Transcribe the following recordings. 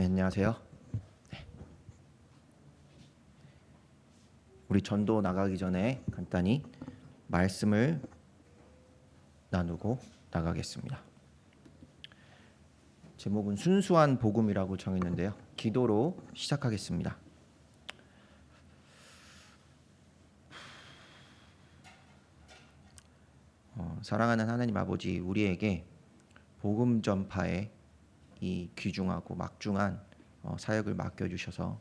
네, 안녕하세요. 우리 전도 나가기 전에 간단히 말씀을 나누고 나가겠습니다. 제목은 순수한 복음이라고 정했는데요. 기도로 시작하겠습니다. 사랑하는 하나님 아버지, 우리에게 복음 전파에 이 귀중하고 막중한 사역을 맡겨주셔서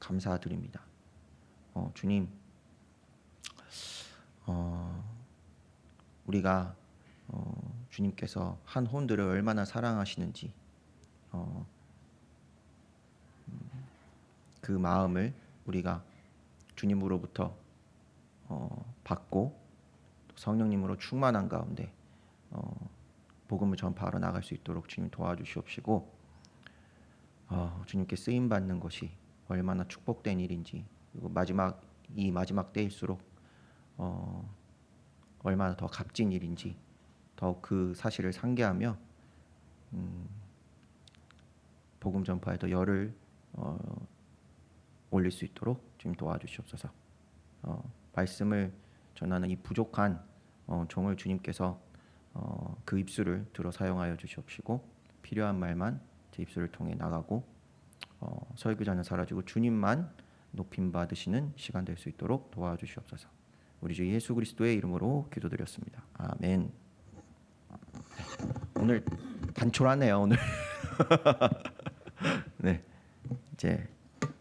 감사드립니다. 주님, 우리가 주님께서 한 혼들을 얼마나 사랑하시는지 그 마음을 우리가 주님으로부터 받고 성령님으로 충만한 가운데 복음을 전파하러 나갈 수 있도록 주님 도와주시옵시고, 주님께 쓰임 받는 것이 얼마나 축복된 일인지, 그리고 이 마지막 때일수록 얼마나 더 값진 일인지 더욱 그 사실을 상기하며 복음 전파에 더 열을 올릴 수 있도록 주님 도와주시옵소서. 말씀을 전하는 이 부족한 종을 주님께서 그 입술을 들어 사용하여 주시옵시고, 필요한 말만 제 입술을 통해 나가고 설교자는 사라지고 주님만 높임 받으시는 시간 될 수 있도록 도와주시옵소서. 우리 주 예수 그리스도의 이름으로 기도드렸습니다. 아멘. 오늘 단촐하네요. 오늘 네, 이제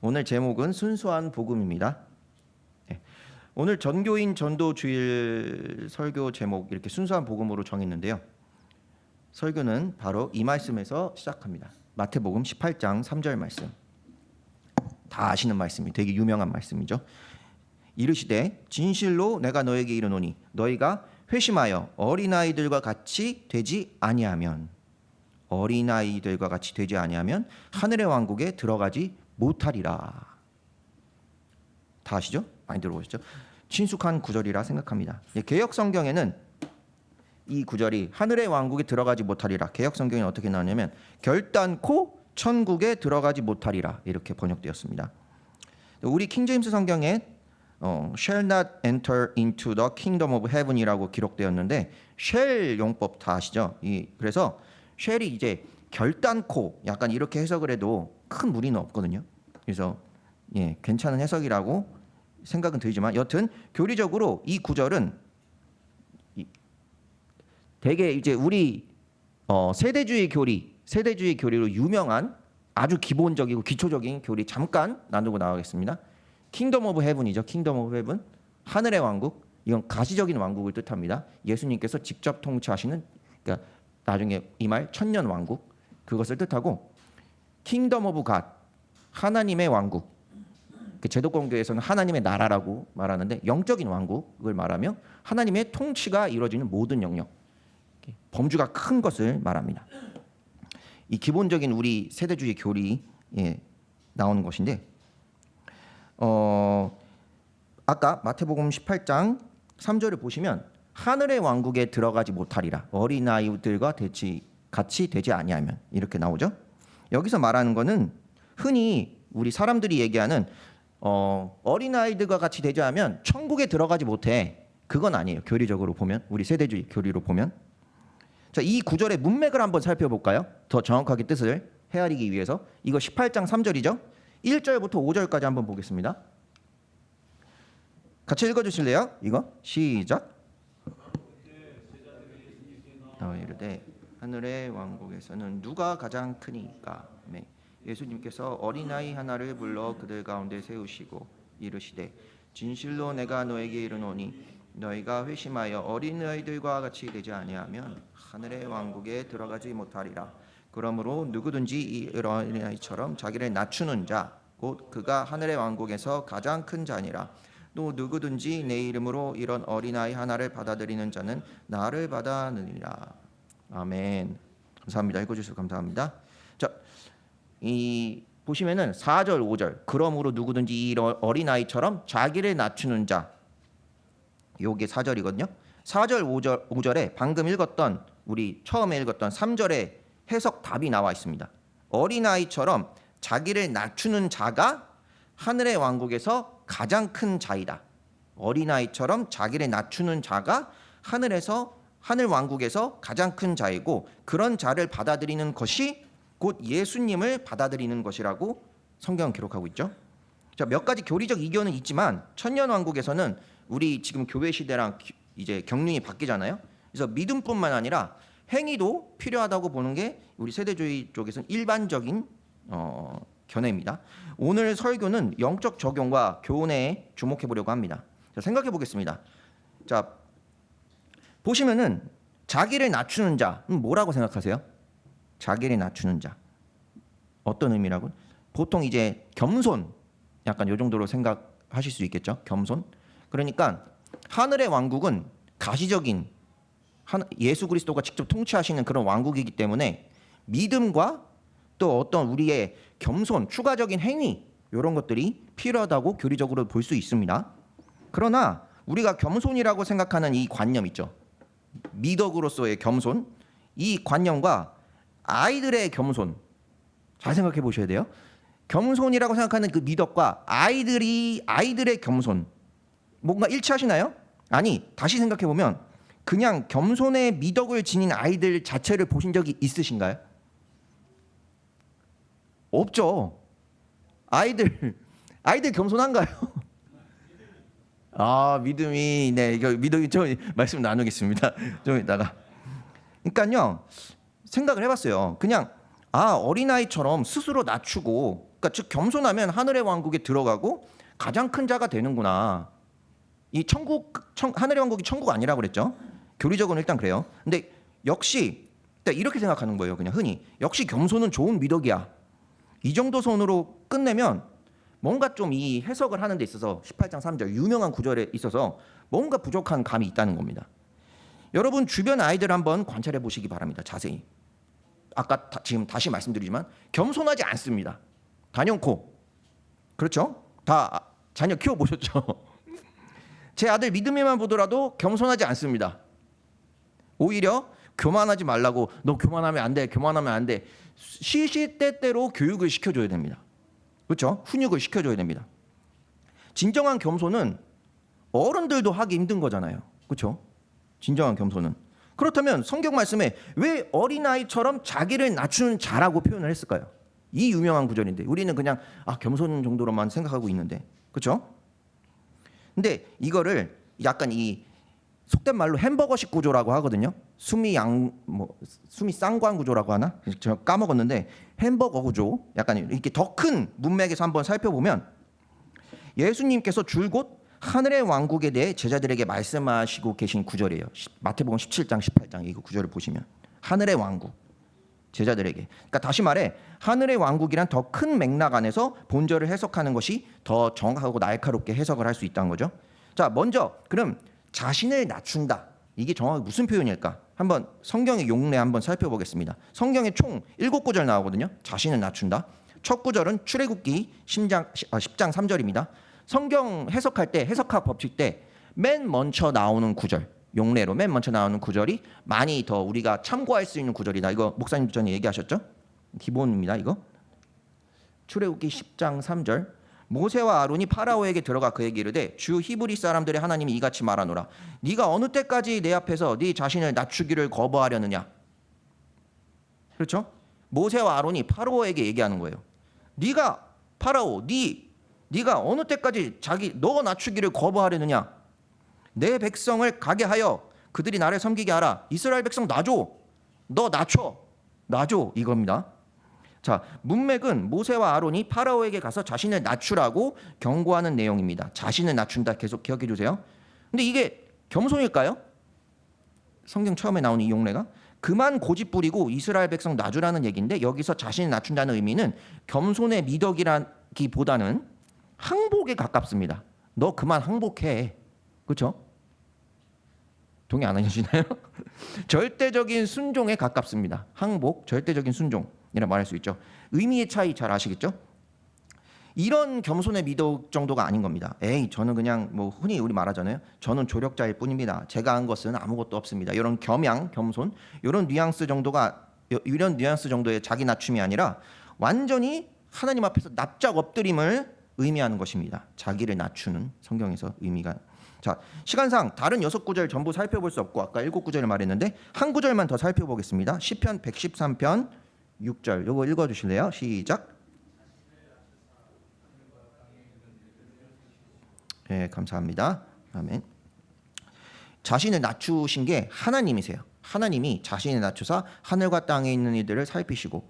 오늘 제목은 순수한 복음입니다. 네. 오늘 전교인 전도 주일 설교 제목 이렇게 순수한 복음으로 정했는데요. 설교는 바로 이 말씀에서 시작합니다. 마태복음 18장 3절 말씀. 다 아시는 말씀이 되게 유명한 말씀이죠. 이르시되 진실로 내가 너에게 이르노니 너희가 회심하여 어린아이들과 같이 되지 아니하면 하늘의 왕국에 들어가지 못하리라. 다 아시죠? 많이 들어보셨죠? 친숙한 구절이라 생각합니다. 개역 성경에는 이 구절이 하늘의 왕국에 들어가지 못하리라, 개역 성경에 어떻게 나오냐면 결단코 천국에 들어가지 못하리라 이렇게 번역되었습니다. 우리 킹제임스 성경에 shall not enter into the kingdom of heaven이라고 기록되었는데, shall 용법 다 아시죠? 그래서 shall이 이제 결단코 약간 이렇게 해석을 해도 큰 무리는 없거든요. 그래서 괜찮은 해석이라고 생각은 들지만, 여튼 교리적으로 이 구절은 되게 이제 우리 세대주의 교리로 유명한 아주 기본적이고 기초적인 교리 잠깐 나누고 나가겠습니다. 킹덤 오브 헤븐이죠. 킹덤 오브 헤븐, 하늘의 왕국. 이건 가시적인 왕국을 뜻합니다. 예수님께서 직접 통치하시는, 그러니까 나중에 임할 천년 왕국, 그것을 뜻하고, 킹덤 오브 갓, 하나님의 왕국. 제도권교에서는 하나님의 나라라고 말하는데 영적인 왕국을 말하며 하나님의 통치가 이루어지는 모든 영역, 범주가 큰 것을 말합니다. 이 기본적인 우리 세대주의 교리에 나오는 것인데, 아까 마태복음 18장 3절을 보시면 하늘의 왕국에 들어가지 못하리라, 어린아이들과 같이 되지 아니하면 이렇게 나오죠. 여기서 말하는 것은 흔히 우리 사람들이 얘기하는 어린아이들과 같이 되지 않으면 천국에 들어가지 못해, 그건 아니에요. 교리적으로 보면, 우리 세대주의 교리로 보면. 자, 이 구절의 문맥을 한번 살펴볼까요? 더 정확하게 뜻을 헤아리기 위해서. 이거 18장 3절이죠. 1절부터 5절까지 한번 보겠습니다. 같이 읽어주실래요? 이거 시작. 이르되 하늘의 왕국에서는 누가 가장 크니까? 예수님께서 어린아이 하나를 불러 그들 가운데 세우시고 이르시되 진실로 내가 너에게 이르노니 너희가 회심하여 어린아이들과 같이 되지 아니하면 하늘의 왕국에 들어가지 못하리라. 그러므로 누구든지 이 어린아이처럼 자기를 낮추는 자, 곧 그가 하늘의 왕국에서 가장 큰 자니라. 또 누구든지 내 이름으로 이런 어린아이 하나를 받아들이는 자는 나를 받아느니라. 아멘. 감사합니다. 읽어주셔서 감사합니다. 자, 보시면은 4절 5절, 그러므로 누구든지 이 어린아이처럼 자기를 낮추는 자, 요게 4절이거든요. 4절 5절에 방금 읽었던, 우리 처음에 읽었던 3절의 해석 답이 나와 있습니다. 어린아이처럼 자기를 낮추는 자가 하늘의 왕국에서 가장 큰 자이다. 어린아이처럼 자기를 낮추는 자가 하늘 왕국에서 가장 큰 자이고, 그런 자를 받아들이는 것이 곧 예수님을 받아들이는 것이라고 성경은 기록하고 있죠. 자, 몇 가지 교리적 이견은 있지만 천년 왕국에서는 우리 지금 교회 시대랑 이제 경륜이 바뀌잖아요. 그래서 믿음뿐만 아니라 행위도 필요하다고 보는 게 우리 세대주의 쪽에서는 일반적인 견해입니다. 오늘 설교는 영적 적용과 교훈에 주목해 보려고 합니다. 자, 생각해 보겠습니다. 자, 보시면은 자기를 낮추는 자는 뭐라고 생각하세요? 자기를 낮추는 자 어떤 의미라고? 보통 이제 겸손, 약간 요 정도로 생각하실 수 있겠죠. 겸손. 그러니까 하늘의 왕국은 가시적인 예수 그리스도가 직접 통치하시는 그런 왕국이기 때문에 믿음과 또 어떤 우리의 겸손, 추가적인 행위, 이런 것들이 필요하다고 교리적으로 볼 수 있습니다. 그러나 우리가 겸손이라고 생각하는 이 관념 있죠. 미덕으로서의 겸손, 이 관념과 아이들의 겸손, 잘 생각해 보셔야 돼요. 겸손이라고 생각하는 그 미덕과 아이들의 겸손, 뭔가 일치하시나요? 아니, 다시 생각해 보면 그냥 겸손의 미덕을 지닌 아이들 자체를 보신 적이 있으신가요? 없죠. 아이들 겸손한가요? 아, 믿음이, 네, 이거 믿음이 좀 말씀 나누겠습니다. 좀 이따가. 그러니까요, 생각을 해봤어요. 그냥 어린아이처럼 스스로 낮추고, 그러니까 즉 겸손하면 하늘의 왕국에 들어가고 가장 큰 자가 되는구나. 이 하늘의 왕국이 천국 아니라고 그랬죠. 교리적으로는 일단 그래요. 근데 역시 이렇게 생각하는 거예요. 그냥 흔히 역시 겸손은 좋은 미덕이야. 이 정도 선으로 끝내면 뭔가 좀 이 해석을 하는 데 있어서 18장 3절 유명한 구절에 있어서 뭔가 부족한 감이 있다는 겁니다. 여러분 주변 아이들 한번 관찰해 보시기 바랍니다. 자세히. 아까 지금 다시 말씀드리지만 겸손하지 않습니다. 단연코. 그렇죠? 다 자녀 키워보셨죠? 제 아들 믿음이만 보더라도 겸손하지 않습니다. 오히려 교만하지 말라고, 너 교만하면 안 돼, 교만하면 안 돼. 시시때때로 교육을 시켜줘야 됩니다. 그렇죠? 훈육을 시켜줘야 됩니다. 진정한 겸손은 어른들도 하기 힘든 거잖아요. 그렇죠? 진정한 겸손은. 그렇다면 성경 말씀에 왜 어린아이처럼 자기를 낮추는 자라고 표현을 했을까요? 이 유명한 구절인데 우리는 그냥 겸손 정도로만 생각하고 있는데, 그렇죠? 근데 이거를 약간 이 속된 말로 햄버거식 구조라고 하거든요. 수미 쌍관 구조라고 하나? 제가 까먹었는데 햄버거 구조, 약간 이렇게 더 큰 문맥에서 한번 살펴보면 예수님께서 줄곧 하늘의 왕국에 대해 제자들에게 말씀하시고 계신 구절이에요. 마태복음 17장 18장 이 구절을 보시면 하늘의 왕국 제자들에게, 그러니까 다시 말해 하늘의 왕국이란 더 큰 맥락 안에서 본절을 해석하는 것이 더 정확하고 날카롭게 해석을 할 수 있다는 거죠. 자, 먼저 그럼 자신을 낮춘다, 이게 정확히 무슨 표현일까? 한번 성경의 용례 한번 살펴보겠습니다. 성경에 총 7구절 나오거든요. 자신을 낮춘다. 첫 구절은 출애굽기 10장 3절입니다. 성경 해석할 때, 해석학 법칙 때 맨 먼저 나오는 구절, 용례로 맨 먼저 나오는 구절이 많이 더 우리가 참고할 수 있는 구절이다. 이거 목사님 전에 얘기하셨죠? 기본입니다. 이거 출애굽기 10장 3절. 모세와 아론이 파라오에게 들어가 그에게 이르되 주 히브리 사람들의 하나님이 이같이 말하노라. 네가 어느 때까지 내 앞에서 네 자신을 낮추기를 거부하려느냐. 그렇죠? 모세와 아론이 파라오에게 얘기하는 거예요. 네가 파라오, 네가 어느 때까지 너 낮추기를 거부하려느냐. 내 백성을 가게 하여 그들이 나를 섬기게 하라. 이스라엘 백성 놔줘. 너 놔줘 이겁니다. 자, 문맥은 모세와 아론이 파라오에게 가서 자신을 낮추라고 경고하는 내용입니다. 자신을 낮춘다, 계속 기억해 주세요. 근데 이게 겸손일까요? 성경 처음에 나오는 이 용례가 그만 고집 부리고 이스라엘 백성 놔주라는 얘기인데, 여기서 자신을 낮춘다는 의미는 겸손의 미덕이라기보다는 항복에 가깝습니다. 너 그만 항복해. 그렇죠? 동의 안 하시나요? 절대적인 순종에 가깝습니다. 항복, 절대적인 순종이라 말할 수 있죠. 의미의 차이 잘 아시겠죠? 이런 겸손의 미덕 정도가 아닌 겁니다. 저는 그냥 흔히 우리 말하잖아요. 저는 조력자일 뿐입니다. 제가 한 것은 아무것도 없습니다. 이런 겸손, 이런 뉘앙스 정도가 이런 뉘앙스 정도의 자기 낮춤이 아니라 완전히 하나님 앞에서 납작 엎드림을 의미하는 것입니다. 자기를 낮추는 성경에서 의미가. 자, 시간상 다른 6구절 전부 살펴볼 수 없고 아까 7구절을 말했는데 한 구절만 더 살펴보겠습니다. 시편 113편 6절. 이거 읽어 주실래요? 시작. 네, 감사합니다. 아멘. 자신을 낮추신 게 하나님이세요. 하나님이 자신을 낮추사 하늘과 땅에 있는 이들을 살피시고,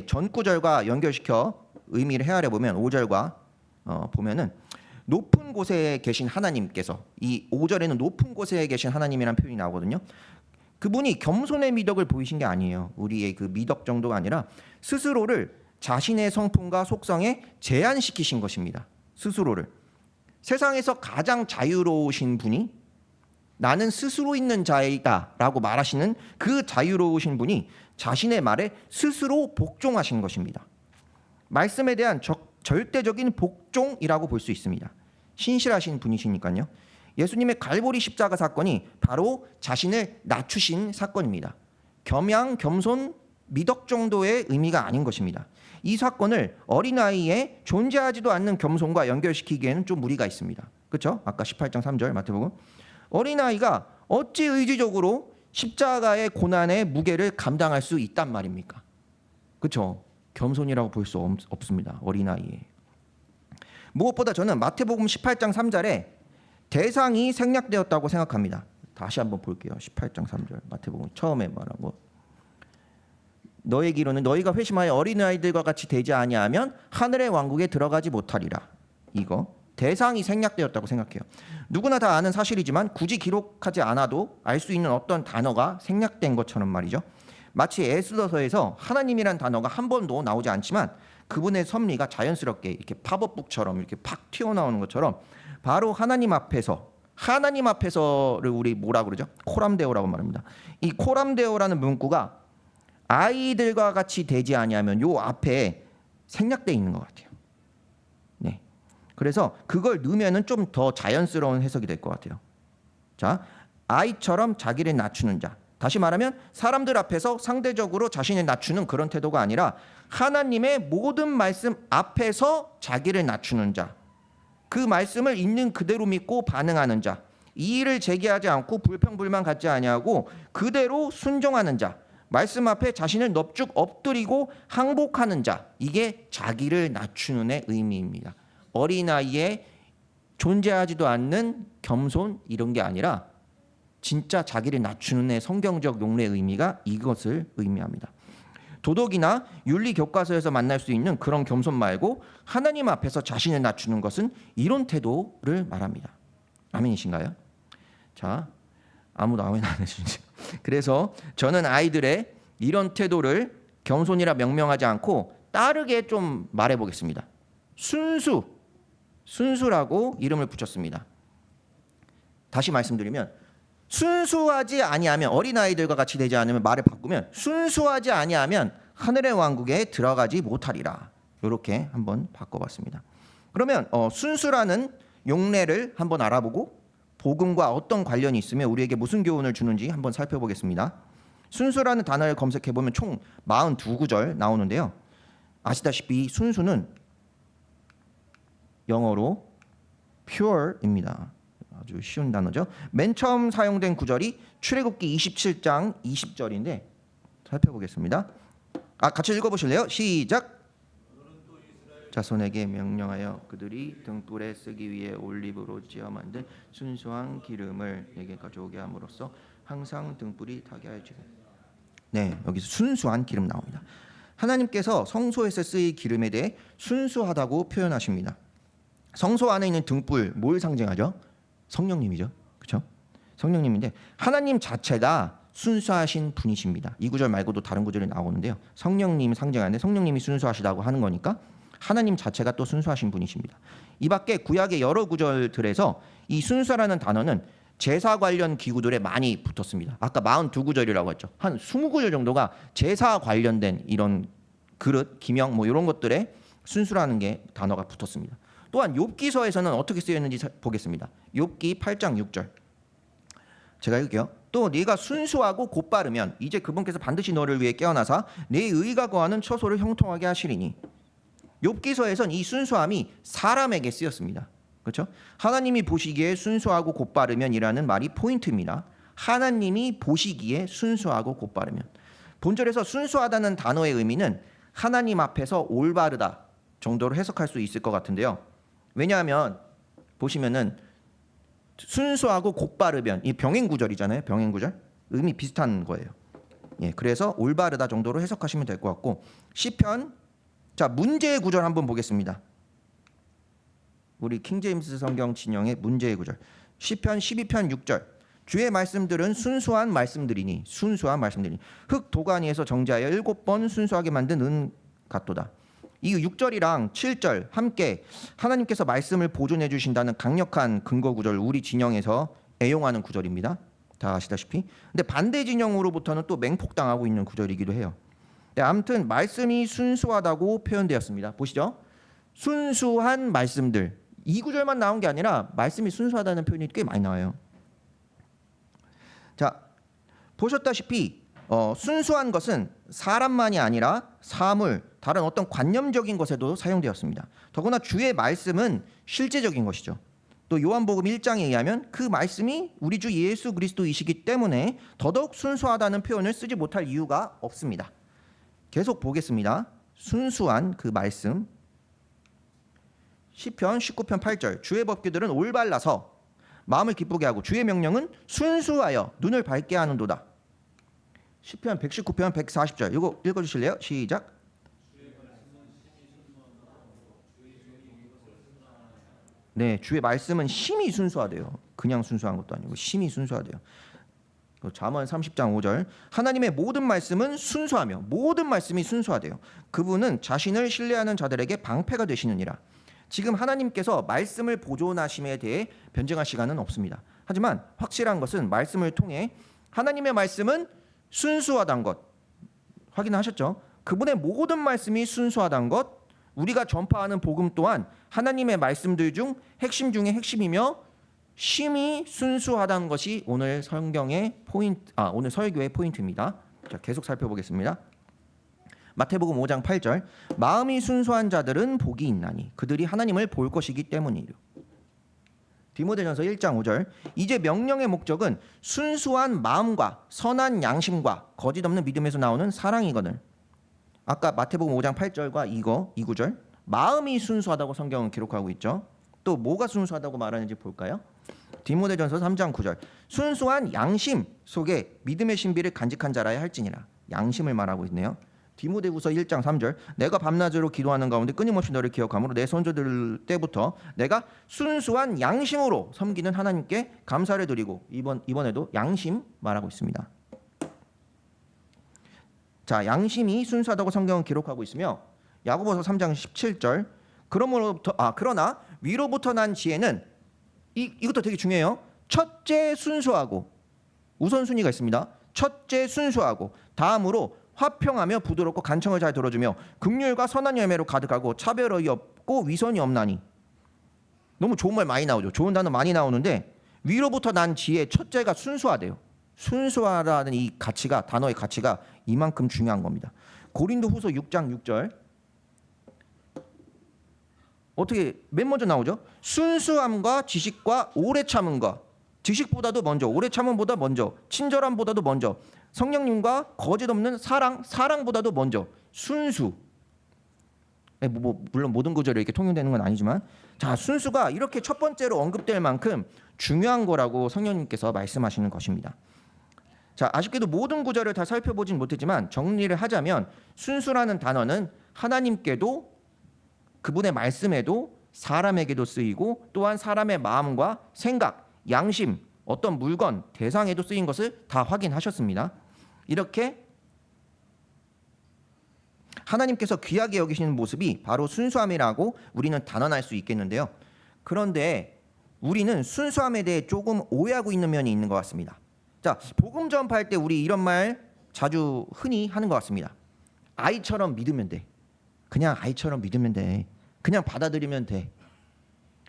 전 구절과 연결시켜 의미를 헤아려 보면 5절과 보면은 높은 곳에 계신 하나님께서, 이 5절에는 높은 곳에 계신 하나님이라는 표현이 나오거든요. 그분이 겸손의 미덕을 보이신 게 아니에요. 우리의 그 미덕 정도가 아니라 스스로를 자신의 성품과 속성에 제한시키신 것입니다. 스스로를. 세상에서 가장 자유로우신 분이 나는 스스로 있는 자이다 라고 말하시는 그 자유로우신 분이 자신의 말에 스스로 복종하신 것입니다. 말씀에 대한 절대적인 복종이라고 볼 수 있습니다. 신실하신 분이시니까요. 예수님의 갈보리 십자가 사건이 바로 자신을 낮추신 사건입니다. 겸양, 겸손, 미덕 정도의 의미가 아닌 것입니다. 이 사건을 어린아이의 존재하지도 않는 겸손과 연결시키기에는 좀 무리가 있습니다. 그렇죠? 아까 18장 3절 마태복음. 어린아이가 어찌 의지적으로 십자가의 고난의 무게를 감당할 수 있단 말입니까? 그렇죠? 겸손이라고 볼 수 없습니다. 어린아이에. 무엇보다 저는 마태복음 18장 3절에 대상이 생략되었다고 생각합니다. 다시 한번 볼게요. 18장 3절 마태복음 처음에 말한 거. 너의 기로는 너희가 회심하여 어린아이들과 같이 되지 아니하면 하늘의 왕국에 들어가지 못하리라. 이거 대상이 생략되었다고 생각해요. 누구나 다 아는 사실이지만 굳이 기록하지 않아도 알 수 있는 어떤 단어가 생략된 것처럼 말이죠. 마치 에스더서에서 하나님이란 단어가 한 번도 나오지 않지만 그분의 섭리가 자연스럽게 이렇게 팝업북처럼 이렇게 팍 튀어나오는 것처럼 바로 하나님 앞에서를 우리 뭐라 그러죠? 코람데오라고 말합니다. 이 코람데오라는 문구가 아이들과 같이 되지 아니하면 요 앞에 생략되어 있는 것 같아요. 네. 그래서 그걸 넣으면은 좀 더 자연스러운 해석이 될 것 같아요. 자, 아이처럼 자기를 낮추는 자. 다시 말하면 사람들 앞에서 상대적으로 자신을 낮추는 그런 태도가 아니라 하나님의 모든 말씀 앞에서 자기를 낮추는 자. 그 말씀을 있는 그대로 믿고 반응하는 자. 이의를 제기하지 않고 불평불만 갖지 아니하고 그대로 순종하는 자. 말씀 앞에 자신을 넙죽 엎드리고 항복하는 자. 이게 자기를 낮추는의 의미입니다. 어린아이의 존재하지도 않는 겸손 이런 게 아니라 진짜 자기를 낮추는의 성경적 용례의 의미가 이것을 의미합니다. 도덕이나 윤리 교과서에서 만날 수 있는 그런 겸손 말고 하나님 앞에서 자신을 낮추는 것은 이런 태도를 말합니다. 아멘이신가요? 자, 아무도 아멘 안 해주시죠. 그래서 저는 아이들의 이런 태도를 겸손이라 명명하지 않고 따르게 좀 말해보겠습니다. 순수라고 이름을 붙였습니다. 다시 말씀드리면 순수하지 아니하면 어린아이들과 같이 되지 않으면 말을 바꾸면 순수하지 아니하면 하늘의 왕국에 들어가지 못하리라. 이렇게 한번 바꿔봤습니다. 그러면 순수라는 용례를 한번 알아보고 복음과 어떤 관련이 있으며 우리에게 무슨 교훈을 주는지 한번 살펴보겠습니다. 순수라는 단어를 검색해보면 총 42구절 나오는데요. 아시다시피 순수는 영어로 pure입니다. 아주 쉬운 단어죠. 맨 처음 사용된 구절이 출애굽기 27장 20절인데 살펴보겠습니다. 같이 읽어보실래요? 시작. 자손에게 명령하여 그들이 등불에 쓰기 위해 올리브로 찧어 만든 순수한 기름을 내게 가져오게 함으로써 항상 등불이 타게 하여주고. 네, 여기서 순수한 기름 나옵니다. 하나님께서 성소에서 쓰일 기름에 대해 순수하다고 표현하십니다. 성소 안에 있는 등불 뭘 상징하죠? 성령님이죠. 그렇죠? 성령님인데 하나님 자체가 순수하신 분이십니다. 이 구절 말고도 다른 구절이 나오는데요. 성령님 상징하는데 성령님이 순수하시다고 하는 거니까 하나님 자체가 또 순수하신 분이십니다. 이 밖에 구약의 여러 구절들에서 이 순수라는 단어는 제사 관련 기구들에 많이 붙었습니다. 아까 42구절이라고 했죠. 한 20구절 정도가 제사 관련된 이런 그릇, 기명 뭐 이런 것들에 순수라는 게 단어가 붙었습니다. 또한 욥기서에서는 어떻게 쓰였는지 보겠습니다. 욥기 8장 6절. 제가 읽을게요. 또 네가 순수하고 곧바르면 이제 그분께서 반드시 너를 위해 깨어나사 네 의가 거하는 처소를 형통하게 하시리니. 욥기서에선 이 순수함이 사람에게 쓰였습니다. 그렇죠? 하나님이 보시기에 순수하고 곧바르면이라는 말이 포인트입니다. 하나님이 보시기에 순수하고 곧바르면. 본절에서 순수하다는 단어의 의미는 하나님 앞에서 올바르다 정도로 해석할 수 있을 것 같은데요. 왜냐하면 보시면은 순수하고 곧바르면 이 병행구절이잖아요. 병행구절 의미 비슷한 거예요. 예, 그래서 올바르다 정도로 해석하시면 될 것 같고 시편 자 문제의 구절 한번 보겠습니다. 우리 킹제임스 성경 진영의 문제의 구절 시편 12편 6절 주의 말씀들은 순수한 말씀들이니 흙 도가니에서 정제하여 7번 순수하게 만든 은 같도다. 이 6절이랑 7절 함께 하나님께서 말씀을 보존해 주신다는 강력한 근거 구절 우리 진영에서 애용하는 구절입니다. 다 아시다시피. 근데 반대 진영으로부터는 또 맹폭당하고 있는 구절이기도 해요. 네, 아무튼 말씀이 순수하다고 표현되었습니다. 보시죠. 순수한 말씀들. 이 구절만 나온 게 아니라 말씀이 순수하다는 표현이 꽤 많이 나와요. 자, 보셨다시피 순수한 것은 사람만이 아니라 사물, 다른 어떤 관념적인 것에도 사용되었습니다. 더구나 주의 말씀은 실제적인 것이죠. 또 요한복음 1장에 의하면 그 말씀이 우리 주 예수 그리스도이시기 때문에 더더욱 순수하다는 표현을 쓰지 못할 이유가 없습니다. 계속 보겠습니다. 순수한 그 말씀 시편 19편 8절 주의 법규들은 올발라서 마음을 기쁘게 하고 주의 명령은 순수하여 눈을 밝게 하는도다. 시편 119편 140절 이거 읽어주실래요? 시작. 네, 주의 말씀은 심히 순수하대요. 그냥 순수한 것도 아니고 심히 순수하대요. 잠언 30장 5절 하나님의 모든 말씀은 순수하며 모든 말씀이 순수하대요. 그분은 자신을 신뢰하는 자들에게 방패가 되시느니라. 지금 하나님께서 말씀을 보존하심에 대해 변증할 시간은 없습니다. 하지만 확실한 것은 말씀을 통해 하나님의 말씀은 순수하다는 것 확인하셨죠? 그분의 모든 말씀이 순수하다는 것 우리가 전파하는 복음 또한 하나님의 말씀들 중 핵심 중에 핵심이며 심히 순수하다는 것이 오늘 성경의 포인트, 오늘 설교의 포인트입니다. 자, 계속 살펴보겠습니다. 마태복음 5장 8절 마음이 순수한 자들은 복이 있나니 그들이 하나님을 볼 것이기 때문이요. 디모데전서 1장 5절 이제 명령의 목적은 순수한 마음과 선한 양심과 거짓 없는 믿음에서 나오는 사랑이거늘. 아까 마태복음 5장 8절과 이 구절 마음이 순수하다고 성경은 기록하고 있죠. 또 뭐가 순수하다고 말하는지 볼까요? 디모데전서 3장 9절 순수한 양심 속에 믿음의 신비를 간직한 자라야 할지니라. 양심을 말하고 있네요. 디모데후서 1장 3절 내가 밤낮으로 기도하는 가운데 끊임없이 너를 기억함으로 내 선조들 때부터 내가 순수한 양심으로 섬기는 하나님께 감사를 드리고 이번에도 양심 말하고 있습니다. 자, 양심이 순수하다고 성경은 기록하고 있으며 야고보서 3장 17절 그러나 위로부터 난 지혜는 이것도 되게 중요해요. 첫째 순수하고 우선순위가 있습니다. 첫째 순수하고 다음으로 화평하며 부드럽고 간청을 잘 들어주며 긍휼과 선한 열매로 가득하고 차별이 없고 위선이 없나니. 너무 좋은 말 많이 나오죠. 좋은 단어 많이 나오는데 위로부터 난 지혜 첫째가 순수하대요. 순수하다는 이 가치가 단어의 가치가 이만큼 중요한 겁니다. 고린도후서 6장 6절 어떻게 맨 먼저 나오죠? 순수함과 지식과 오래 참은 것. 지식보다도 먼저, 오래 참음보다 먼저, 친절함보다도 먼저, 성령님과 거짓 없는 사랑보다도 먼저, 순수. 물론 모든 구절이 이렇게 통용되는 건 아니지만, 자, 순수가 이렇게 첫 번째로 언급될 만큼 중요한 거라고 성령님께서 말씀하시는 것입니다. 자, 아쉽게도 모든 구절을 다 살펴보진 못했지만 정리를 하자면 순수라는 단어는 하나님께도 그분의 말씀에도 사람에게도 쓰이고 또한 사람의 마음과 생각, 양심, 어떤 물건, 대상에도 쓰인 것을 다 확인하셨습니다. 이렇게 하나님께서 귀하게 여기시는 모습이 바로 순수함이라고 우리는 단언할 수 있겠는데요. 그런데 우리는 순수함에 대해 조금 오해하고 있는 면이 있는 것 같습니다. 자, 복음 전파할 때 우리 이런 말 자주 흔히 하는 것 같습니다. 아이처럼 믿으면 돼. 그냥 아이처럼 믿으면 돼. 그냥 받아들이면 돼.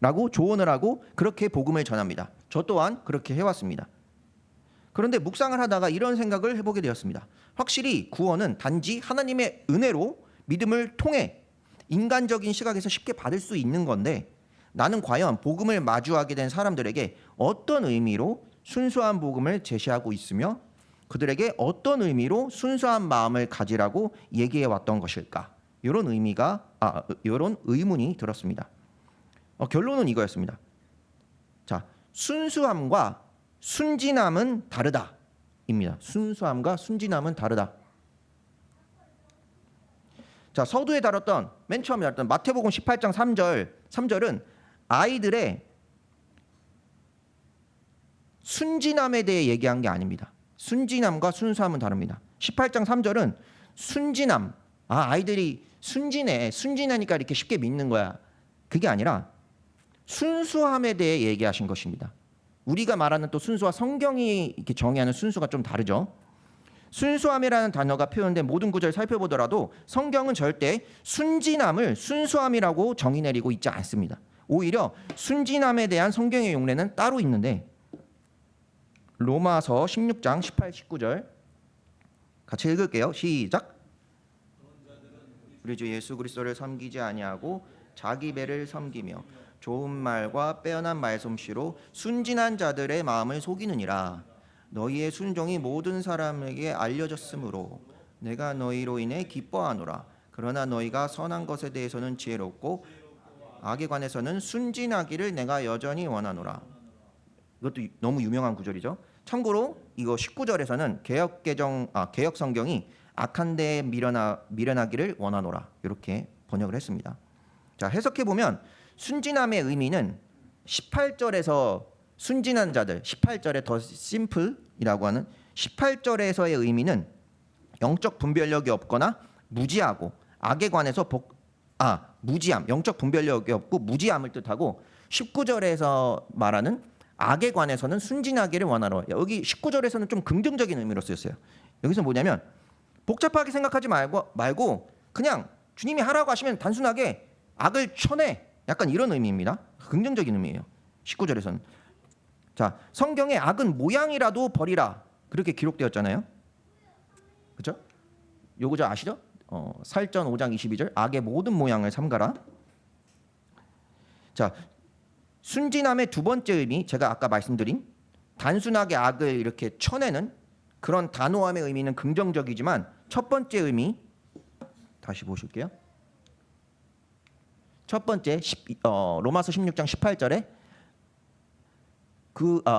라고 조언을 하고 그렇게 복음을 전합니다. 저 또한 그렇게 해왔습니다. 그런데 묵상을 하다가 이런 생각을 해보게 되었습니다. 확실히 구원은 단지 하나님의 은혜로 믿음을 통해 인간적인 시각에서 쉽게 받을 수 있는 건데, 나는 과연 복음을 마주하게 된 사람들에게 어떤 의미로 순수한 복음을 제시하고 있으며 그들에게 어떤 의미로 순수한 마음을 가지라고 얘기해 왔던 것일까? 이런 이런 의문이 들었습니다. 결론은 이거였습니다. 자, 순수함과 순진함은 다르다입니다. 순수함과 순진함은 다르다. 자, 서두에 다뤘던 맨 처음에 다뤘던 마태복음 18장 3절은 아이들의 순진함에 대해 얘기한 게 아닙니다. 순진함과 순수함은 다릅니다. 18장 3절은 순진함, 아이들이 순진하니까 이렇게 쉽게 믿는 거야, 그게 아니라 순수함에 대해 얘기하신 것입니다. 우리가 말하는 또 순수와 성경이 이렇게 정의하는 순수가 좀 다르죠. 순수함이라는 단어가 표현된 모든 구절을 살펴보더라도 성경은 절대 순진함을 순수함이라고 정의 내리고 있지 않습니다. 오히려 순진함에 대한 성경의 용례는 따로 있는데, 로마서 16장 18, 19절 같이 읽을게요. 시작. 우리 주 예수 그리스도를 섬기지 아니하고 자기 배를 섬기며 좋은 말과 빼어난 말솜씨로 순진한 자들의 마음을 속이느니라. 너희의 순종이 모든 사람에게 알려졌으므로 내가 너희로 인해 기뻐하노라. 그러나 너희가 선한 것에 대해서는 지혜롭고 악에 관해서는 순진하기를 내가 여전히 원하노라. 이것도 너무 유명한 구절이죠. 참고로 이거 19절에서는 개역 성경이 악한 데에 미련하기를 원하노라, 이렇게 번역을 했습니다. 자, 해석해 보면 순진함의 의미는 18절에서 순진한 자들, 18절에 더 심플이라고 하는 18절에서의 의미는 영적 분별력이 없거나 무지하고 악에 관해서 무지함, 영적 분별력이 없고 무지함을 뜻하고, 19절에서 말하는 악에 관해서는 순진하기를 원하노라. 여기 19절에서는 좀 긍정적인 의미로 쓰였어요. 여기서 뭐냐면 복잡하게 생각하지 말고 그냥 주님이 하라고 하시면 단순하게 악을 쳐내, 약간 이런 의미입니다. 긍정적인 의미예요. 19절에서는. 자, 성경에 악은 모양이라도 버리라, 그렇게 기록되었잖아요. 그렇죠? 요거 저 아시죠? 살전 5장 22절 악의 모든 모양을 삼가라. 자, 순진함의 두 번째 의미, 제가 아까 말씀드린 단순하게 악을 이렇게 쳐내는 그런 단호함의 의미는 긍정적이지만, 첫 번째 의미 다시 보실게요. 첫 번째 로마서 16장 18절에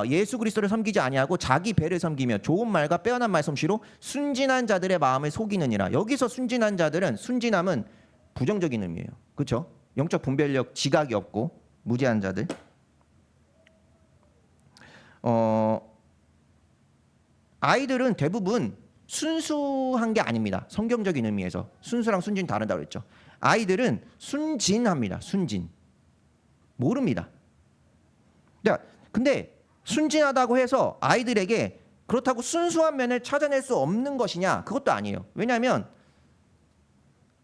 예수 그리스도를 섬기지 아니하고 자기 배를 섬기며 좋은 말과 빼어난 말솜씨로 순진한 자들의 마음을 속이느니라. 여기서 순진함은 부정적인 의미예요. 그렇죠? 영적 분별력, 지각이 없고 무지한 자들. 아이들은 대부분 순수한 게 아닙니다. 성경적인 의미에서 순수랑 순진 다르다고 했죠. 아이들은 순진합니다. 순진. 모릅니다. 근데 순진하다고 해서 아이들에게 그렇다고 순수한 면을 찾아낼 수 없는 것이냐? 그것도 아니에요. 왜냐하면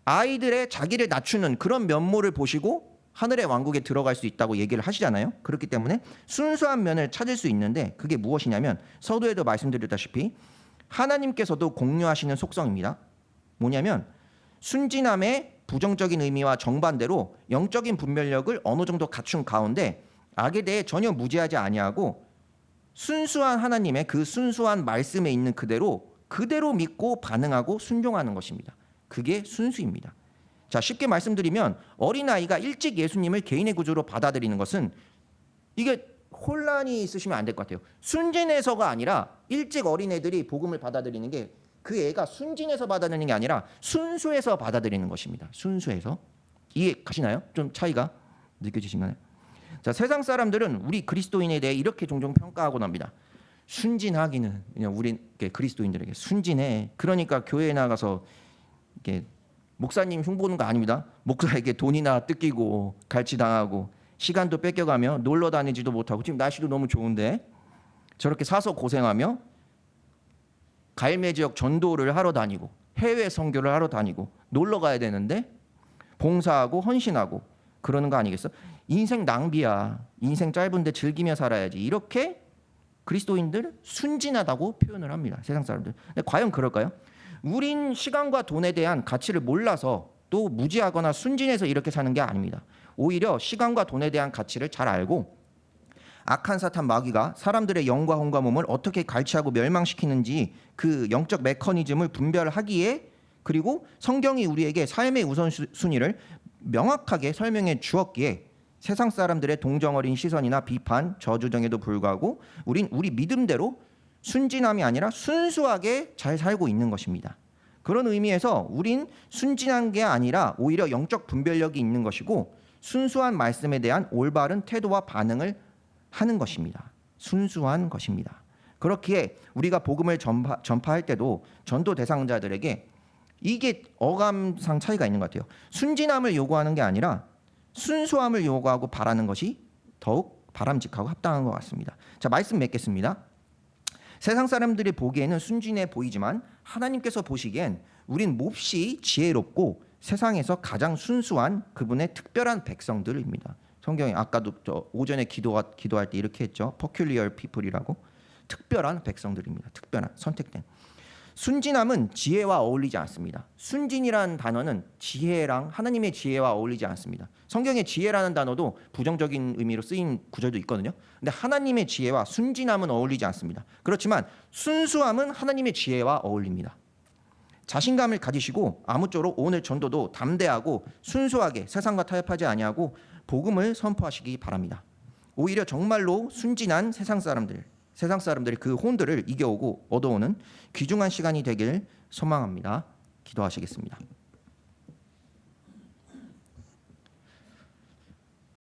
아이들의 자기를 낮추는 그런 면모를 보시고 하늘의 왕국에 들어갈 수 있다고 얘기를 하시잖아요. 그렇기 때문에 순수한 면을 찾을 수 있는데, 그게 무엇이냐면 서두에도 말씀드렸다시피 하나님께서도 공유하시는 속성입니다. 뭐냐면 순진함의 부정적인 의미와 정반대로 영적인 분별력을 어느 정도 갖춘 가운데 악에 대해 전혀 무지하지 아니하고 순수한 하나님의 그 순수한 말씀에 있는 그대로 믿고 반응하고 순종하는 것입니다. 그게 순수입니다. 자, 쉽게 말씀드리면 어린아이가 일찍 예수님을 개인의 구주로 받아들이는 것은, 이게 혼란이 있으시면 안 될 것 같아요. 순진해서가 아니라 일찍 어린애들이 복음을 받아들이는 게 그 애가 순진해서 받아들이는 게 아니라 순수해서 받아들이는 것입니다. 순수해서. 이해 가시나요? 좀 차이가 느껴지시나요? 자, 세상 사람들은 우리 그리스도인에 대해 이렇게 종종 평가하곤 합니다. 순진하기는, 그냥 우리 그리스도인들에게 순진해. 그러니까 교회에 나가서 이렇게 목사님 흉보는 거 아닙니다. 목사에게 돈이나 뜯기고 갈취당하고 시간도 뺏겨가며 놀러 다니지도 못하고, 지금 날씨도 너무 좋은데 저렇게 사서 고생하며 갈매 지역 전도를 하러 다니고 해외 선교를 하러 다니고 놀러 가야 되는데 봉사하고 헌신하고 그러는 거 아니겠어? 인생 낭비야. 인생 짧은데 즐기며 살아야지. 이렇게 그리스도인들 순진하다고 표현을 합니다. 세상 사람들. 근데 과연 그럴까요? 우린 시간과 돈에 대한 가치를 몰라서 또 무지하거나 순진해서 이렇게 사는 게 아닙니다. 오히려 시간과 돈에 대한 가치를 잘 알고 악한 사탄 마귀가 사람들의 영과 혼과 몸을 어떻게 갈취하고 멸망시키는지 그 영적 메커니즘을 분별하기에, 그리고 성경이 우리에게 삶의 우선순위를 명확하게 설명해 주었기에 세상 사람들의 동정어린 시선이나 비판, 저주정에도 불구하고 우린 우리 믿음대로 순진함이 아니라 순수하게 잘 살고 있는 것입니다. 그런 의미에서 우린 순진한 게 아니라 오히려 영적 분별력이 있는 것이고 순수한 말씀에 대한 올바른 태도와 반응을 하는 것입니다. 순수한 것입니다. 그렇기에 우리가 복음을 전파할 때도 전도 대상자들에게 이게 어감상 차이가 있는 것 같아요. 순진함을 요구하는 게 아니라 순수함을 요구하고 바라는 것이 더욱 바람직하고 합당한 것 같습니다. 자, 말씀 맺겠습니다. 세상 사람들이 보기에는 순진해 보이지만 하나님께서 보시기엔 우린 몹시 지혜롭고 세상에서 가장 순수한 그분의 특별한 백성들입니다. 성경에 아까도 오전에 기도할 때 이렇게 했죠. peculiar people이라고. 특별한 백성들입니다. 특별한 선택된. 순진함은 지혜와 어울리지 않습니다. 순진이라는 단어는 지혜랑 하나님의 지혜와 어울리지 않습니다. 성경에 지혜라는 단어도 부정적인 의미로 쓰인 구절도 있거든요. 근데 하나님의 지혜와 순진함은 어울리지 않습니다. 그렇지만 순수함은 하나님의 지혜와 어울립니다. 자신감을 가지시고 아무쪼록 오늘 전도도 담대하고 순수하게 세상과 타협하지 아니하고 복음을 선포하시기 바랍니다. 오히려 정말로 순진한 세상 사람들이 그 혼들을 이겨오고 얻어오는 귀중한 시간이 되길 소망합니다. 기도하시겠습니다.